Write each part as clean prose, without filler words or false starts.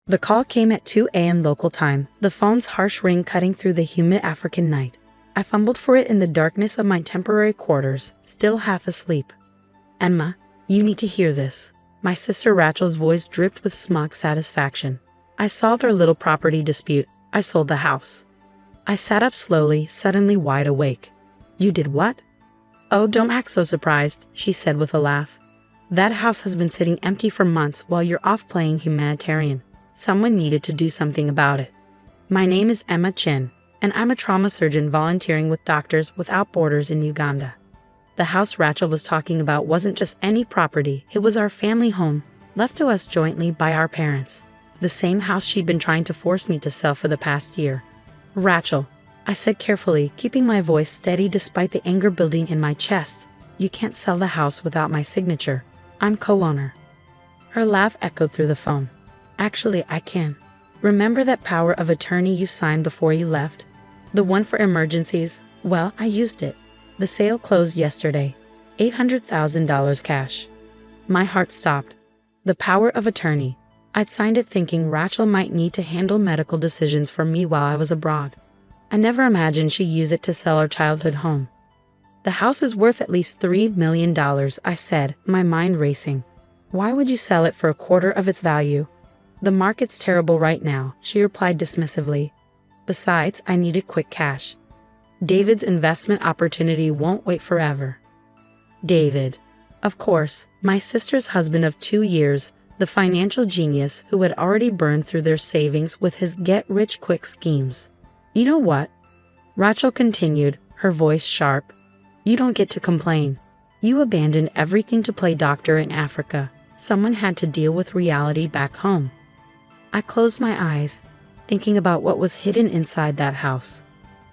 The call came at 2 a.m. local time, the phone's harsh ring cutting through the humid African night. I fumbled for it in the darkness of my temporary quarters, still half asleep. "Emma, you need to hear this." My sister Rachel's voice dripped with smug satisfaction. "I solved our little property dispute. I sold the house." I sat up slowly, suddenly wide awake. "You did what?" "Oh, don't act so surprised," she said with a laugh. "That house has been sitting empty for months while you're off playing humanitarian. Someone needed to do something about it. My name is Emma Chin, and I'm a trauma surgeon volunteering with Doctors Without Borders in Uganda. The house Rachel was talking about wasn't just any property, it was our family home, left to us jointly by our parents. The same house she'd been trying to force me to sell for the past year." "Rachel," I said carefully, keeping my voice steady despite the anger building in my chest, "you can't sell the house without my signature. I'm co-owner." Her laugh echoed through the phone. "Actually, I can. Remember that power of attorney you signed before you left? The one for emergencies? Well, I used it. The sale closed yesterday. $800,000 cash." My heart stopped. The power of attorney. I'd signed it thinking Rachel might need to handle medical decisions for me while I was abroad. I never imagined she'd use it to sell our childhood home. "The house is worth at least $3 million, I said, my mind racing. "Why would you sell it for a quarter of its value?" "The market's terrible right now," she replied dismissively. "Besides, I needed quick cash. David's investment opportunity won't wait forever." David. Of course, my sister's husband of 2 years, the financial genius who had already burned through their savings with his get-rich-quick schemes. "You know what?" Rachel continued, her voice sharp. "You don't get to complain. You abandoned everything to play doctor in Africa. Someone had to deal with reality back home." I closed my eyes, thinking about what was hidden inside that house.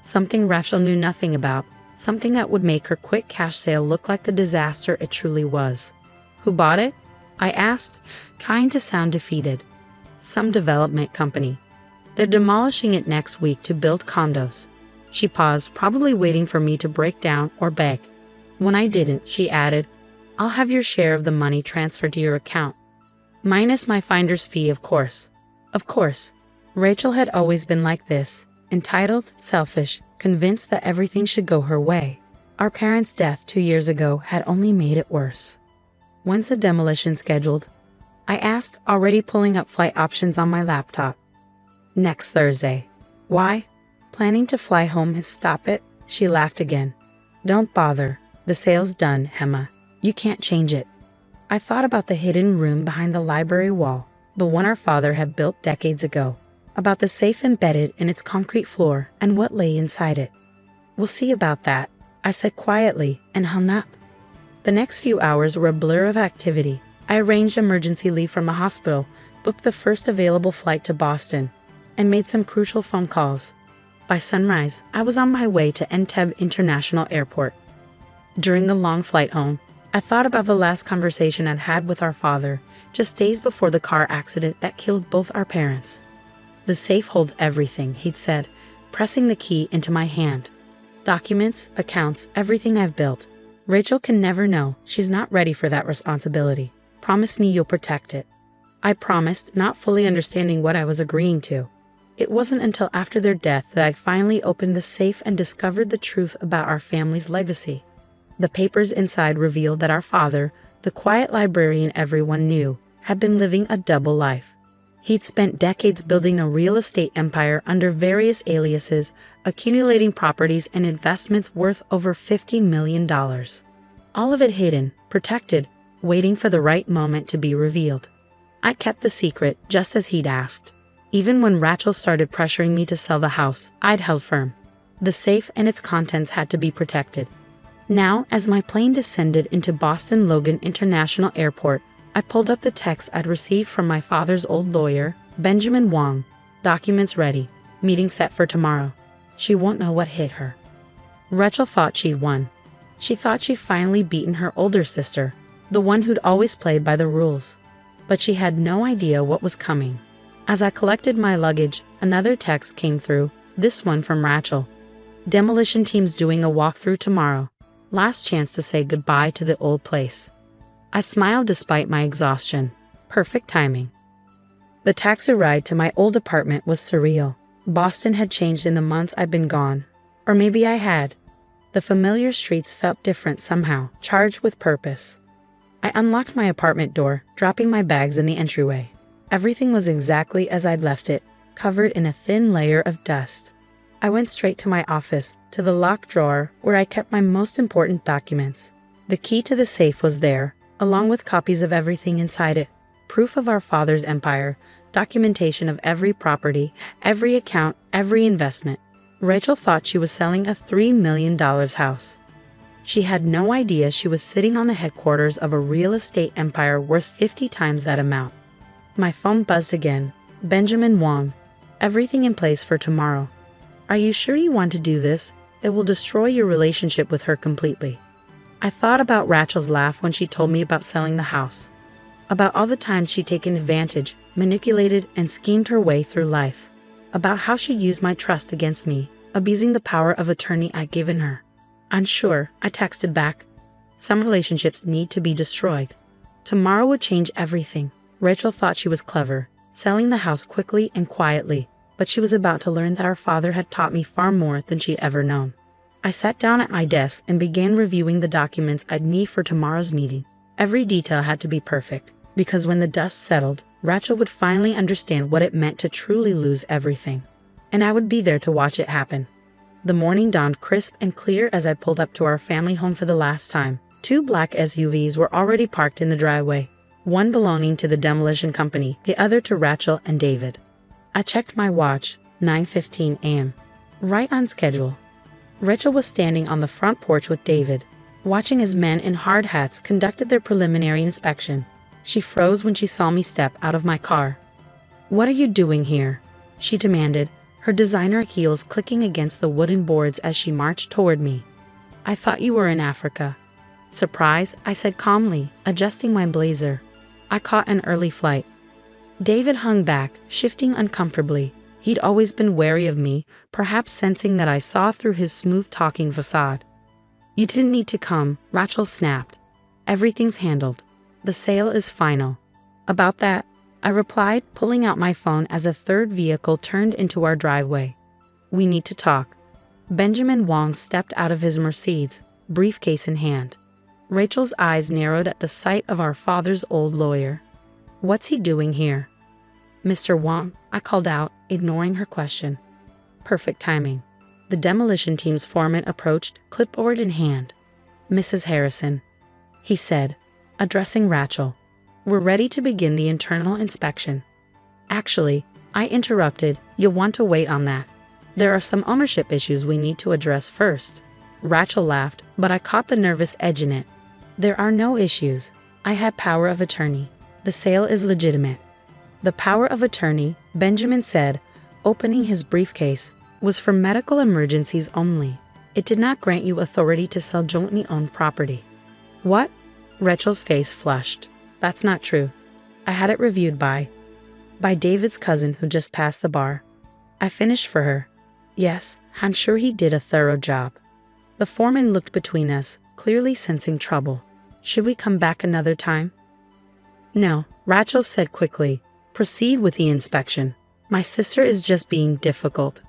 Something Rachel knew nothing about, something that would make her quick cash sale look like the disaster it truly was. "Who bought it?" I asked, trying to sound defeated. "Some development company. They're demolishing it next week to build condos." She paused, probably waiting for me to break down or beg. When I didn't, she added, "I'll have your share of the money transferred to your account. Minus my finder's fee, of course." Of course. Rachel had always been like this, entitled, selfish, convinced that everything should go her way. Our parents' death 2 years ago had only made it worse. "When's the demolition scheduled?" I asked, already pulling up flight options on my laptop. "Next Thursday." "Why?" "Planning to fly home and stop it," she laughed again. "Don't bother. The sale's done, Emma. You can't change it." I thought about the hidden room behind the library wall, the one our father had built decades ago, about the safe embedded in its concrete floor and what lay inside it. "We'll see about that," I said quietly and hung up. The next few hours were a blur of activity. I arranged emergency leave from a hospital, booked the first available flight to Boston, and made some crucial phone calls. By sunrise, I was on my way to Entebbe International Airport. During the long flight home, I thought about the last conversation I'd had with our father, just days before the car accident that killed both our parents. "The safe holds everything," he'd said, pressing the key into my hand. "Documents, accounts, everything I've built. Rachel can never know. She's not ready for that responsibility. Promise me you'll protect it." I promised, not fully understanding what I was agreeing to. It wasn't until after their death that I finally opened the safe and discovered the truth about our family's legacy. The papers inside revealed that our father, the quiet librarian everyone knew, had been living a double life. He'd spent decades building a real estate empire under various aliases, accumulating properties and investments worth over $50 million. All of it hidden, protected, waiting for the right moment to be revealed. I kept the secret, just as he'd asked. Even when Rachel started pressuring me to sell the house, I'd held firm. The safe and its contents had to be protected. Now, as my plane descended into Boston Logan International Airport, I pulled up the text I'd received from my father's old lawyer, Benjamin Wong. "Documents ready. Meeting set for tomorrow." She won't know what hit her. Rachel thought she'd won. She thought she'd finally beaten her older sister, the one who'd always played by the rules. But she had no idea what was coming. As I collected my luggage, another text came through, this one from Rachel. "Demolition team's doing a walkthrough tomorrow. Last chance to say goodbye to the old place." I smiled despite my exhaustion. Perfect timing. The taxi ride to my old apartment was surreal. Boston had changed in the months I'd been gone. Or maybe I had. The familiar streets felt different somehow, charged with purpose. I unlocked my apartment door, dropping my bags in the entryway. Everything was exactly as I'd left it, covered in a thin layer of dust. I went straight to my office, to the locked drawer where I kept my most important documents. The key to the safe was there, along with copies of everything inside it. Proof of our father's empire, documentation of every property, every account, every investment. Rachel thought she was selling a $3 million house. She had no idea she was sitting on the headquarters of a real estate empire worth 50 times that amount. My phone buzzed again. Benjamin Wong. Everything in place for tomorrow. Are you sure you want to do this? It will destroy your relationship with her completely. I thought about Rachel's laugh when she told me about selling the house. About all the times she'd taken advantage, manipulated, and schemed her way through life. About how she used my trust against me, abusing the power of attorney I'd given her. Unsure, I texted back. Some relationships need to be destroyed. Tomorrow would change everything. Rachel thought she was clever, selling the house quickly and quietly, but she was about to learn that our father had taught me far more than she'd ever known. I sat down at my desk and began reviewing the documents I'd need for tomorrow's meeting. Every detail had to be perfect, because when the dust settled, Rachel would finally understand what it meant to truly lose everything. And I would be there to watch it happen. The morning dawned crisp and clear as I pulled up to our family home for the last time. 2 black SUVs were already parked in the driveway, one belonging to the demolition company, the other to Rachel and David. I checked my watch, 9:15 a.m. Right on schedule. Rachel was standing on the front porch with David, watching as men in hard hats conducted their preliminary inspection. She froze when she saw me step out of my car. "What are you doing here?" she demanded, her designer heels clicking against the wooden boards as she marched toward me. "I thought you were in Africa." "Surprise," I said calmly, adjusting my blazer. "I caught an early flight." David hung back, shifting uncomfortably. He'd always been wary of me, perhaps sensing that I saw through his smooth-talking facade. "You didn't need to come," Rachel snapped. "Everything's handled. The sale is final." "About that," I replied, pulling out my phone as a third vehicle turned into our driveway. "We need to talk." Benjamin Wong stepped out of his Mercedes, briefcase in hand. Rachel's eyes narrowed at the sight of our father's old lawyer. "What's he doing here?" "Mr. Wong," I called out, ignoring her question. Perfect timing. The demolition team's foreman approached, clipboard in hand. "Mrs. Harrison," he said, addressing Rachel. "We're ready to begin the internal inspection." "Actually," I interrupted, "you'll want to wait on that. There are some ownership issues we need to address first." Rachel laughed, but I caught the nervous edge in it. "There are no issues. I have power of attorney. The sale is legitimate." The power of attorney, Benjamin said, opening his briefcase, was for medical emergencies only. It did not grant you authority to sell jointly owned property. "What?" Rachel's face flushed. "That's not true. I had it reviewed by David's cousin who just passed the bar." I finished for her. "Yes, I'm sure he did a thorough job." The foreman looked between us, clearly sensing trouble. "Should we come back another time?" "No," Rachel said quickly. "Proceed with the inspection. My sister is just being difficult."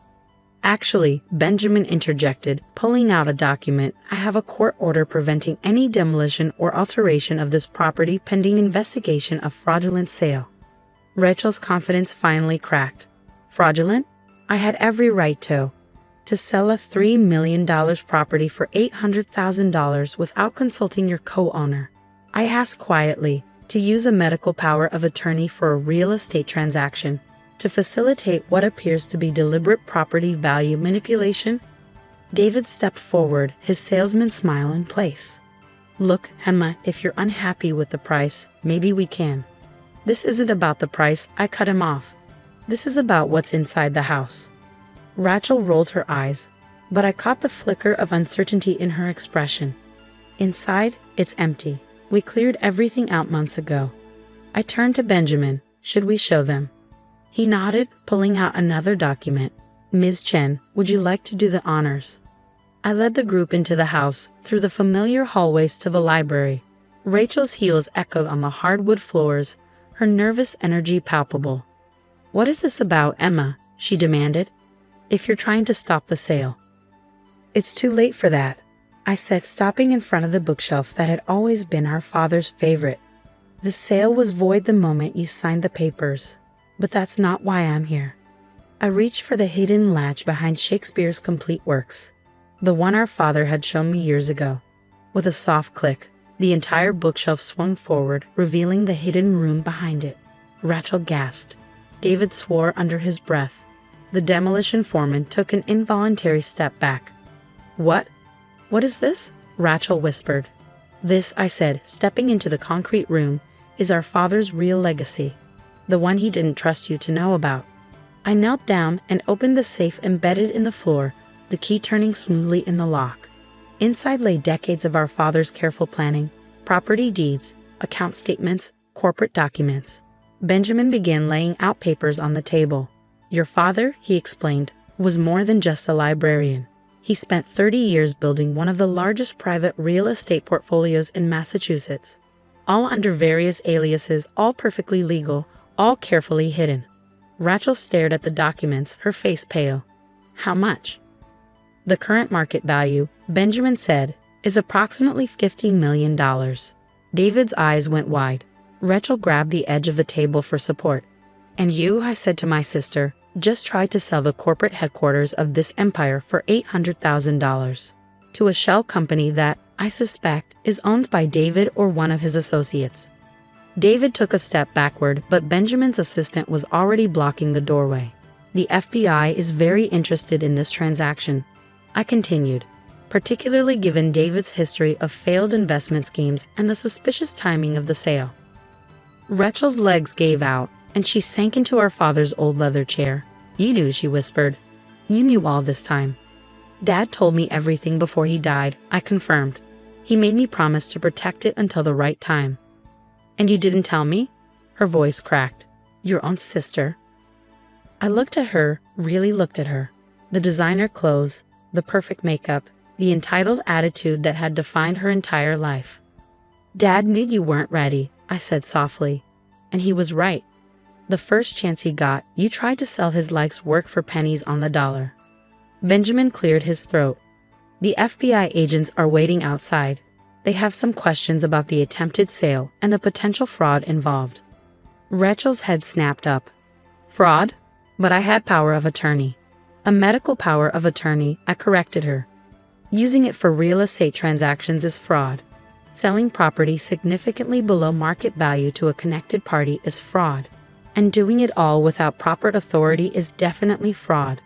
"Actually," Benjamin interjected, pulling out a document, "I have a court order preventing any demolition or alteration of this property pending investigation of fraudulent sale." Rachel's confidence finally cracked. "Fraudulent? I had every right to sell a $3 million property for $800,000 without consulting your co-owner. I asked quietly to use a medical power of attorney for a real estate transaction to facilitate what appears to be deliberate property value manipulation." David stepped forward, his salesman smile in place. "Look, Emma, if you're unhappy with the price, maybe we can." "This isn't about the price," I cut him off. "This is about what's inside the house." Rachel rolled her eyes, but I caught the flicker of uncertainty in her expression. "Inside, it's empty. We cleared everything out months ago." I turned to Benjamin. "Should we show them?" He nodded, pulling out another document. "Ms. Chen, would you like to do the honors?" I led the group into the house, through the familiar hallways to the library. Rachel's heels echoed on the hardwood floors, her nervous energy palpable. "What is this about, Emma?" she demanded. "If you're trying to stop the sale." "It's too late for that," I said, stopping in front of the bookshelf that had always been our father's favorite. "The sale was void the moment you signed the papers. But that's not why I'm here." I reached for the hidden latch behind Shakespeare's complete works, the one our father had shown me years ago. With a soft click, the entire bookshelf swung forward, revealing the hidden room behind it. Rachel gasped. David swore under his breath. The demolition foreman took an involuntary step back. "What? What is this?" Rachel whispered. "This," I said, stepping into the concrete room, "is our father's real legacy. The one he didn't trust you to know about." I knelt down and opened the safe embedded in the floor, the key turning smoothly in the lock. Inside lay decades of our father's careful planning, property deeds, account statements, corporate documents. Benjamin began laying out papers on the table. "Your father," he explained, "was more than just a librarian. He spent 30 years building one of the largest private real estate portfolios in Massachusetts, all under various aliases, all perfectly legal, all carefully hidden." Rachel stared at the documents, her face pale. "How much?" "The current market value," Benjamin said, "is approximately $50 million. David's eyes went wide. Rachel grabbed the edge of the table for support. "And you," I said to my sister, "just tried to sell the corporate headquarters of this empire for $800,000 to a shell company that, I suspect, is owned by David or one of his associates." David took a step backward, but Benjamin's assistant was already blocking the doorway. "The FBI is very interested in this transaction," I continued, "particularly given David's history of failed investment schemes and the suspicious timing of the sale." Rachel's legs gave out, and she sank into our father's old leather chair. "You knew," she whispered. "You knew all this time." "Dad told me everything before he died," I confirmed. "He made me promise to protect it until the right time." "And you didn't tell me?" Her voice cracked. "Your own sister." I looked at her, really looked at her. The designer clothes, the perfect makeup, the entitled attitude that had defined her entire life. "Dad knew you weren't ready," I said softly. "And he was right. The first chance he got, you tried to sell his life's work for pennies on the dollar." Benjamin cleared his throat. "The FBI agents are waiting outside. They have some questions about the attempted sale and the potential fraud involved." Rachel's head snapped up. "Fraud? But I had power of attorney." "A medical power of attorney," I corrected her. "Using it for real estate transactions is fraud. Selling property significantly below market value to a connected party is fraud. And doing it all without proper authority is definitely fraud."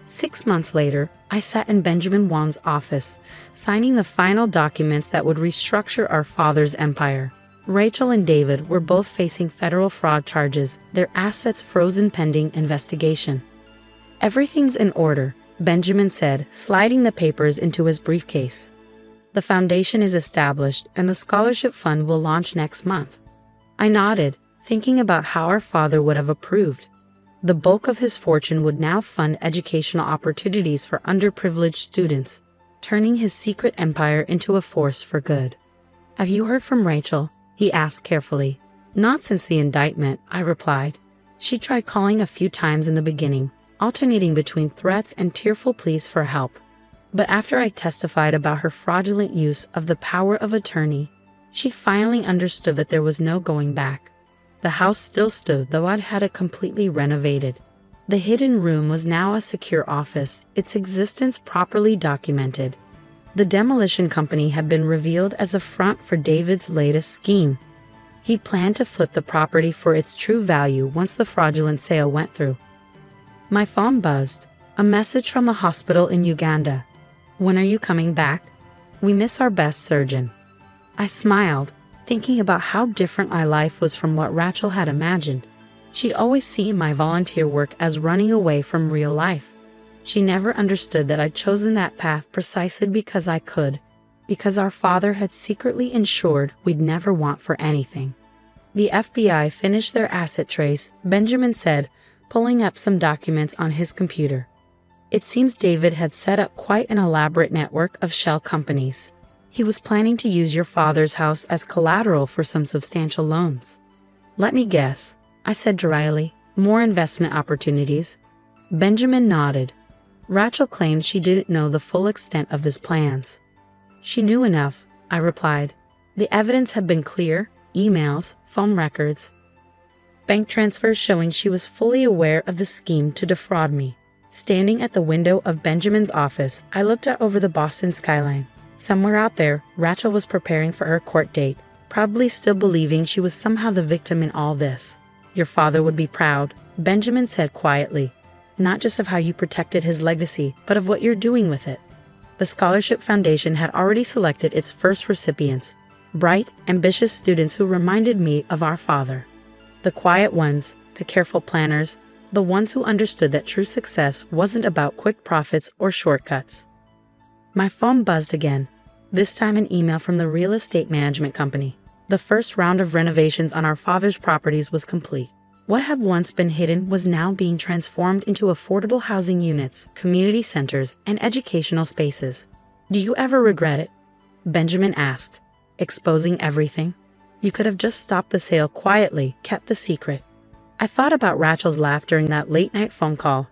6 months later, I sat in Benjamin Wong's office, signing the final documents that would restructure our father's empire. Rachel and David were both facing federal fraud charges, their assets frozen pending investigation. "Everything's in order," Benjamin said, sliding the papers into his briefcase. "The foundation is established, and the scholarship fund will launch next month." I nodded, thinking about how our father would have approved. The bulk of his fortune would now fund educational opportunities for underprivileged students, turning his secret empire into a force for good. "Have you heard from Rachel?" he asked carefully. "Not since the indictment," I replied. "She tried calling a few times in the beginning, alternating between threats and tearful pleas for help. But after I testified about her fraudulent use of the power of attorney, she finally understood that there was no going back. The house still stood, though I'd had it completely renovated. The hidden room was now a secure office, its existence properly documented. The demolition company had been revealed as a front for David's latest scheme. He planned to flip the property for its true value once the fraudulent sale went through. My phone buzzed. A message from the hospital in Uganda. "When are you coming back? We miss our best surgeon." I smiled, thinking about how different my life was from what Rachel had imagined. She always seen my volunteer work as running away from real life. She never understood that I'd chosen that path precisely because I could, because our father had secretly ensured we'd never want for anything. "The FBI finished their asset trace," Benjamin said, pulling up some documents on his computer. "It seems David had set up quite an elaborate network of shell companies. He was planning to use your father's house as collateral for some substantial loans." "Let me guess," I said dryly. More investment opportunities? Benjamin nodded. Rachel claimed she didn't know the full extent of his plans. She knew enough, I replied. The evidence had been clear: emails, phone records, bank transfers showing she was fully aware of the scheme to defraud me. Standing at the window of Benjamin's office, I looked out over the Boston skyline. Somewhere out there, Rachel was preparing for her court date, probably still believing she was somehow the victim in all this. Your father would be proud, Benjamin said quietly. Not just of how you protected his legacy, but of what you're doing with it. The Scholarship Foundation had already selected its first recipients, bright, ambitious students who reminded me of our father. The quiet ones, the careful planners, the ones who understood that true success wasn't about quick profits or shortcuts. My phone buzzed again, this time an email from the real estate management company. The first round of renovations on our father's properties was complete. What had once been hidden was now being transformed into affordable housing units, community centers, and educational spaces. Do you ever regret it? Benjamin asked, exposing everything. You could have just stopped the sale quietly, kept the secret. I thought about Rachel's laugh during that late-night phone call,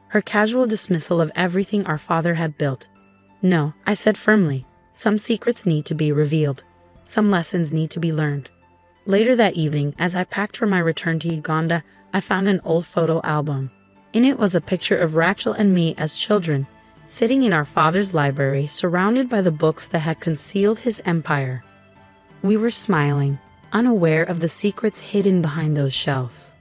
her casual dismissal of everything our father had built. No, I said firmly, some secrets need to be revealed. Some lessons need to be learned. Later that evening, as I packed for my return to Uganda, I found an old photo album. In it was a picture of Rachel and me as children, sitting in our father's library, surrounded by the books that had concealed his empire. We were smiling, unaware of the secrets hidden behind those shelves.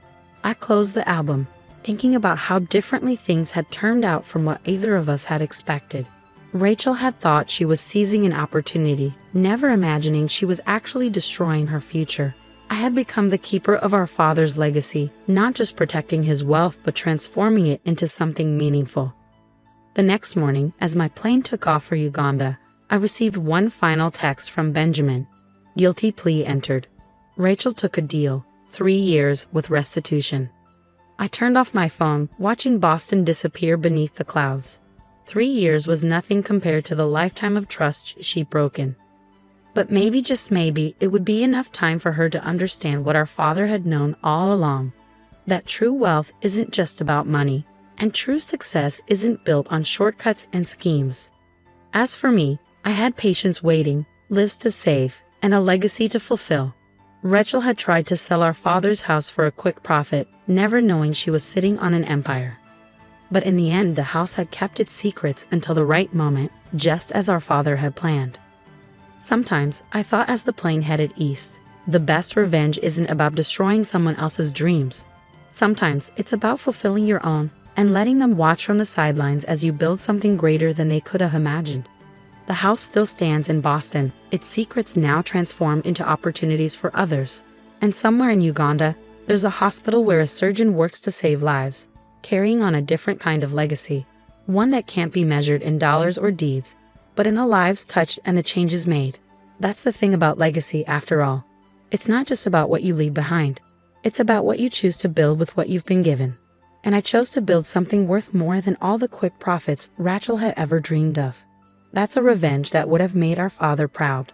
I closed the album, thinking about how differently things had turned out from what either of us had expected. Rachel had thought she was seizing an opportunity, never imagining she was actually destroying her future. I had become the keeper of our father's legacy, not just protecting his wealth but transforming it into something meaningful. The next morning, as my plane took off for Uganda, I received one final text from Benjamin. Guilty plea entered. Rachel took a deal, 3 years with restitution. I turned off my phone, watching Boston disappear beneath the clouds. 3 years was nothing compared to the lifetime of trust she'd broken. But maybe, just maybe, it would be enough time for her to understand what our father had known all along. That true wealth isn't just about money, and true success isn't built on shortcuts and schemes. As for me, I had patience waiting, lives to save, and a legacy to fulfill. Rachel had tried to sell our father's house for a quick profit, never knowing she was sitting on an empire. But in the end, the house had kept its secrets until the right moment, just as our father had planned. Sometimes, I thought as the plane headed east, the best revenge isn't about destroying someone else's dreams. Sometimes, it's about fulfilling your own, and letting them watch from the sidelines as you build something greater than they could have imagined. The house still stands in Boston, its secrets now transformed into opportunities for others. And somewhere in Uganda, there's a hospital where a surgeon works to save lives, carrying on a different kind of legacy, one that can't be measured in dollars or deeds, but in the lives touched and the changes made. That's the thing about legacy, after all. It's not just about what you leave behind. It's about what you choose to build with what you've been given. And I chose to build something worth more than all the quick profits Rachel had ever dreamed of. That's a revenge that would have made our father proud.